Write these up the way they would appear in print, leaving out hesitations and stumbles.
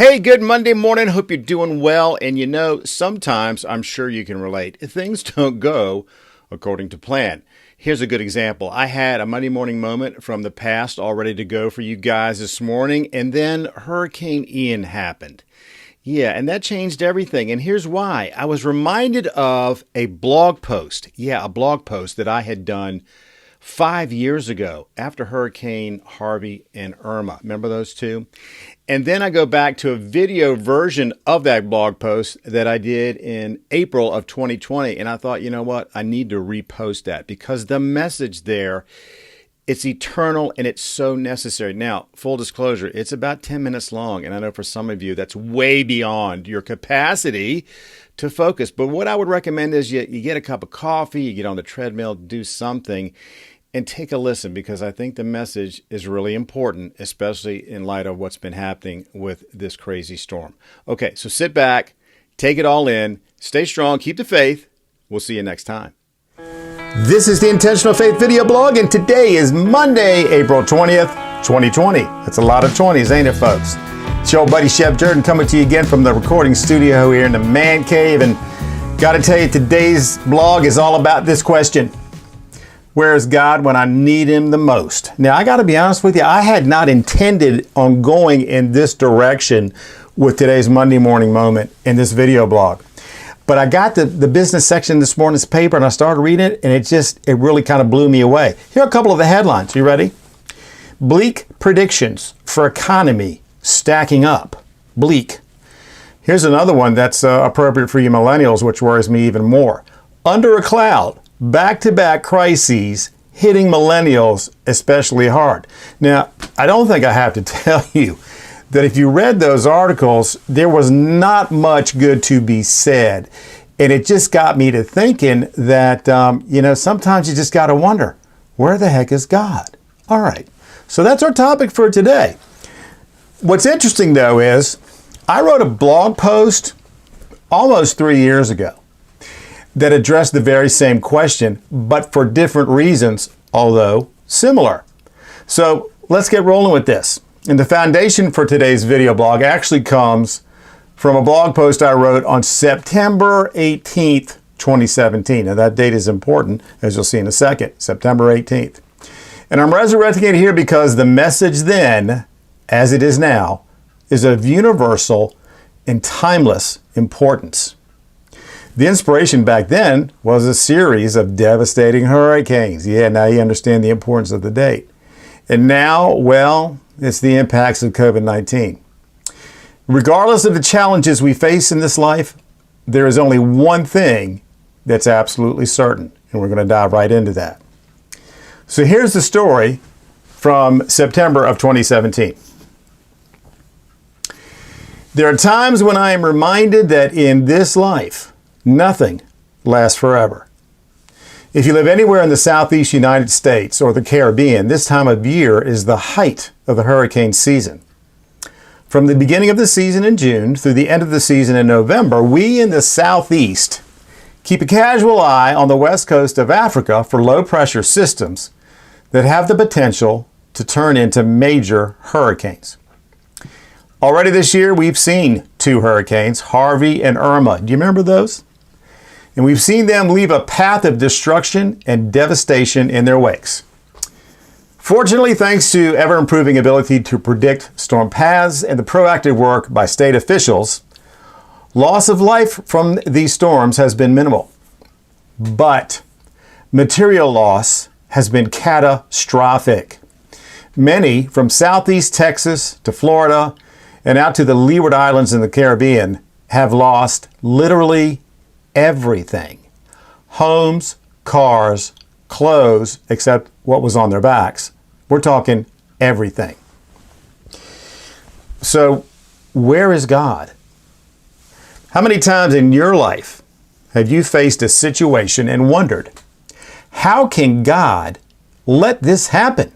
Hey, good Monday morning. Hope you're doing well. And you know, sometimes I'm sure you can relate. Things don't go according to plan. Here's a good example. I had a Monday morning moment from the past all ready to go for you guys this morning, and then Hurricane Ian happened. Yeah, and that changed everything. And here's why. I was reminded of a blog post. Yeah, a blog post that I had done 5 years ago after Hurricane Harvey and Irma. Remember those two? And then I go back to a video version of that blog post that I did in April of 2020. And I thought, you know what? I need to repost that because the message there, it's eternal and it's so necessary. Now, full disclosure, it's about 10 minutes long. And I know for some of you, that's way beyond your capacity to focus. But what I would recommend is you get a cup of coffee, you get on the treadmill, do something, and take a listen, because I think the message is really important, especially in light of what's been happening with this crazy storm. Okay, so sit back, take it all in, stay strong, keep the faith. We'll see you next time. This is the Intentional Faith video blog, and today is Monday, April 20th, 2020. That's a lot of 20s, ain't it, folks? It's your old buddy Chef Jordan coming to you again from the recording studio here in the man cave, and got to tell you, today's blog is all about this question. Where is God when I need him the most? Now, I got to be honest with you, I had not intended on going in this direction with today's Monday morning moment in this video blog. But I got the business section this morning's paper and I started reading it, and it really kind of blew me away. Here are a couple of the headlines. You ready? Bleak predictions for economy stacking up. Bleak. Here's another one that's appropriate for you millennials, which worries me even more. Under a cloud. Back-to-back crises hitting millennials especially hard. Now, I don't think I have to tell you that if you read those articles, there was not much good to be said. And it just got me to thinking that, sometimes you just got to wonder, where the heck is God? All right, so that's our topic for today. What's interesting, though, is I wrote a blog post almost 3 years ago that addressed the very same question, but for different reasons, although similar. So let's get rolling with this. And the foundation for today's video blog actually comes from a blog post I wrote on September 18th, 2017. Now that date is important, as you'll see in a second, September 18th. And I'm resurrecting it here because the message then, as it is now, is of universal and timeless importance. The inspiration back then was a series of devastating hurricanes. Yeah, now you understand the importance of the date. And now, well, it's the impacts of COVID-19. Regardless of the challenges we face in this life, there is only one thing that's absolutely certain, and we're going to dive right into that. So here's the story from September of 2017. There are times when I am reminded that in this life, nothing lasts forever. If you live anywhere in the southeast United States or the Caribbean, this time of year is the height of the hurricane season. From the beginning of the season in June through the end of the season in November, we in the southeast keep a casual eye on the west coast of Africa for low-pressure systems that have the potential to turn into major hurricanes. Already this year, we've seen 2 hurricanes, Harvey and Irma. Do you remember those? And we've seen them leave a path of destruction and devastation in their wakes. Fortunately, thanks to ever-improving ability to predict storm paths and the proactive work by state officials, loss of life from these storms has been minimal. But material loss has been catastrophic. Many, from southeast Texas to Florida and out to the Leeward Islands in the Caribbean, have lost literally everything. Homes, cars, clothes, except what was on their backs. We're talking everything. So, where is God? How many times in your life have you faced a situation and wondered, how can God let this happen?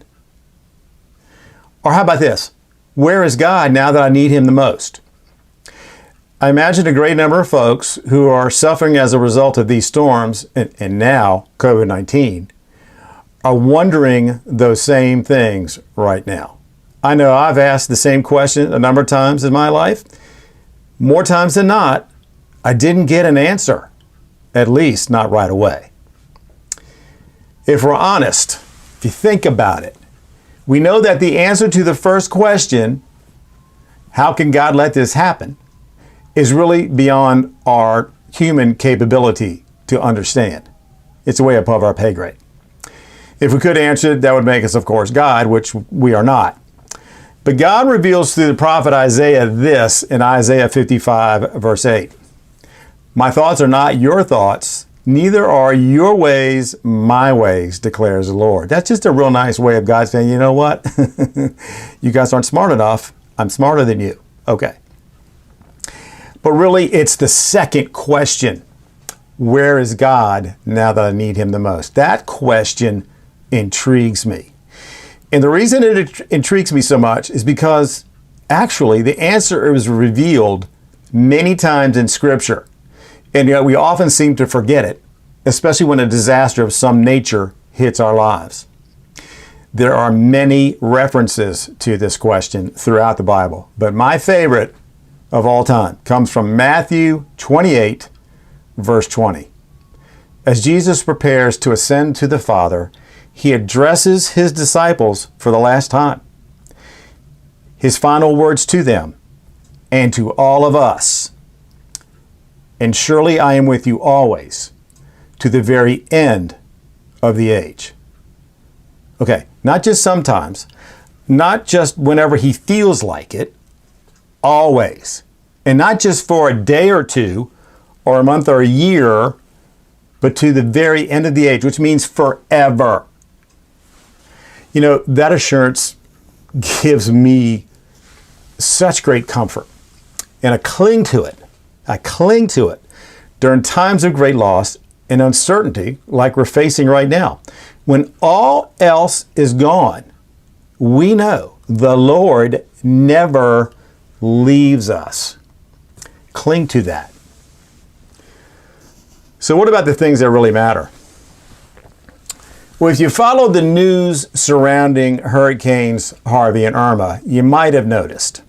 Or how about this? Where is God now that I need him the most? I imagine a great number of folks who are suffering as a result of these storms and now COVID-19 are wondering those same things right now. I know I've asked the same question a number of times in my life. More times than not, I didn't get an answer, at least not right away. If we're honest, if you think about it, we know that the answer to the first question, how can God let this happen, is really beyond our human capability to understand. It's way above our pay grade. If we could answer it, that would make us, of course, God, which we are not. But God reveals through the prophet Isaiah this in Isaiah 55, verse 8. My thoughts are not your thoughts, neither are your ways my ways, declares the Lord. That's just a real nice way of God saying, you know what? You guys aren't smart enough. I'm smarter than you. Okay. But really, it's the second question. Where is God now that I need him the most? That question intrigues me. And the reason it intrigues me so much is because actually the answer is revealed many times in Scripture. And yet we often seem to forget it, especially when a disaster of some nature hits our lives. There are many references to this question throughout the Bible, but my favorite of all time comes from Matthew 28, verse 20. As Jesus prepares to ascend to the Father, he addresses his disciples for the last time. His final words to them and to all of us, and surely I am with you always, to the very end of the age. Okay, not just sometimes, not just whenever he feels like it, always. And not just for a day or two, or a month or a year, but to the very end of the age, which means forever. You know, that assurance gives me such great comfort. And I cling to it. I cling to it during times of great loss and uncertainty like we're facing right now. When all else is gone, we know the Lord never leaves us. Cling to that. So what about the things that really matter? Well, if you followed the news surrounding Hurricanes Harvey and Irma, you might have noticed.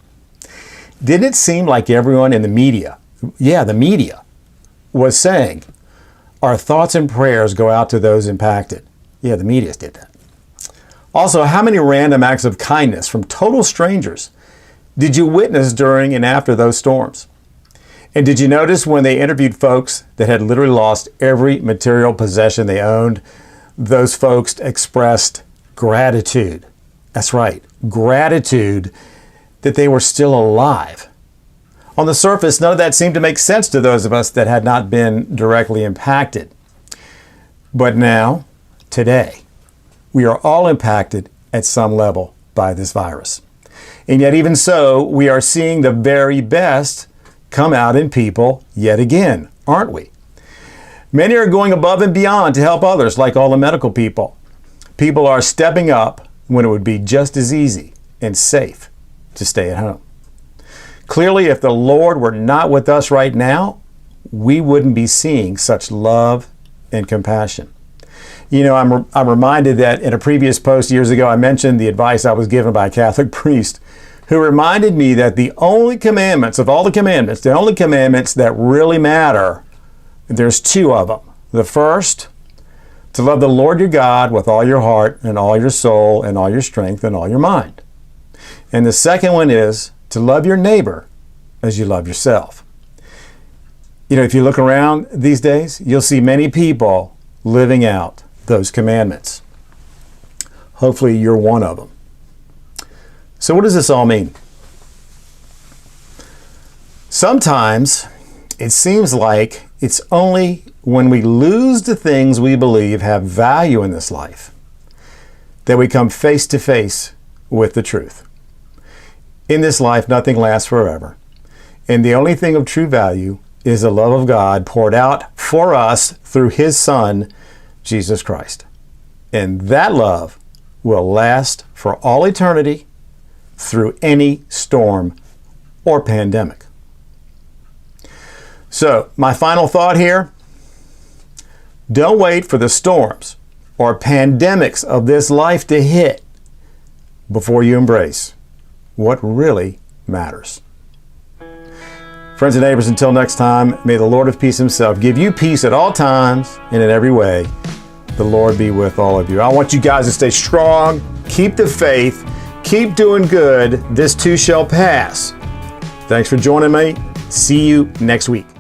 Didn't it seem like everyone in the media, the media, was saying, our thoughts and prayers go out to those impacted? Yeah, the media did that. Also, how many random acts of kindness from total strangers did you witness during and after those storms? And did you notice when they interviewed folks that had literally lost every material possession they owned, those folks expressed gratitude. That's right, gratitude that they were still alive. On the surface, none of that seemed to make sense to those of us that had not been directly impacted. But now, today, we are all impacted at some level by this virus. And yet even so, we are seeing the very best come out in people yet again, aren't we? Many are going above and beyond to help others, like all the medical people. People are stepping up when it would be just as easy and safe to stay at home. Clearly, if the Lord were not with us right now, we wouldn't be seeing such love and compassion. You know, I'm reminded that in a previous post years ago, I mentioned the advice I was given by a Catholic priest who reminded me that the only commandments of all the commandments, the only commandments that really matter, there's two of them. The first, to love the Lord your God with all your heart and all your soul and all your strength and all your mind. And the second one is to love your neighbor as you love yourself. You know, if you look around these days, you'll see many people living out those commandments. Hopefully you're one of them. So what does this all mean? Sometimes it seems like it's only when we lose the things we believe have value in this life that we come face to face with the truth. In this life, nothing lasts forever. And the only thing of true value is the love of God poured out for us through His Son, Jesus Christ. And that love will last for all eternity through any storm or pandemic. So, my final thought here, don't wait for the storms or pandemics of this life to hit before you embrace what really matters. Friends and neighbors, until next time, may the Lord of peace himself give you peace at all times and in every way. The Lord be with all of you. I want you guys to stay strong, keep the faith, keep doing good. This too shall pass. Thanks for joining me. See you next week.